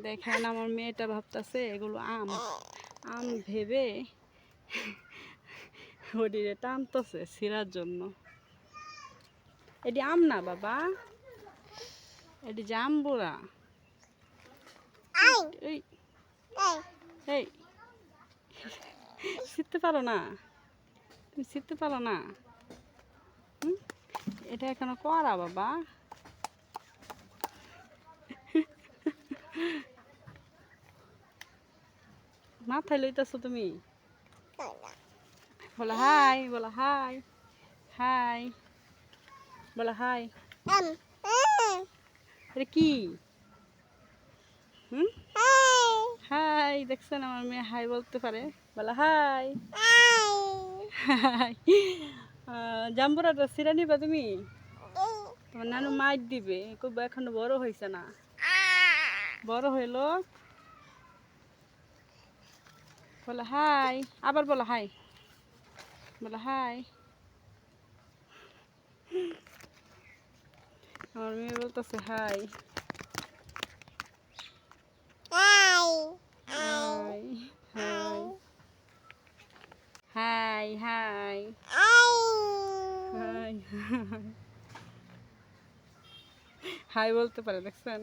দেখেন আমার মেয়েটা ভাবতেছে এগুলো আম আম ভেবে ওদিকে টানতেছে ছিঁড়ার জন্য। এটি আম না বাবা, এটি জাম্বুরা। এই এই ছিঁড়তে পারো না, তুমি ছিঁড়তে পারো না। এটা এখনো করা বাবা। মাথায় লইতেছো তুমি? বলো হাই, বলো হাই, হাই, বলো হাই। এটা কি? হাই, দেখছেন আমার মেয়ে হাই বলতে পারে। বলো হাই, হাই। জাম্বুরাটা ছিঁড়ে নিবা তুমি? তোমার নানু মাইর দিবে, এখনো বড় হয়েছে না, বড় হইলো। বলো হাই, আবার বলো হাই, বলো হাই। আমার মেয়ে বলতেছে hi, hi, hi, hi, hi, hi, hi বলতে পারে, দেখছেন?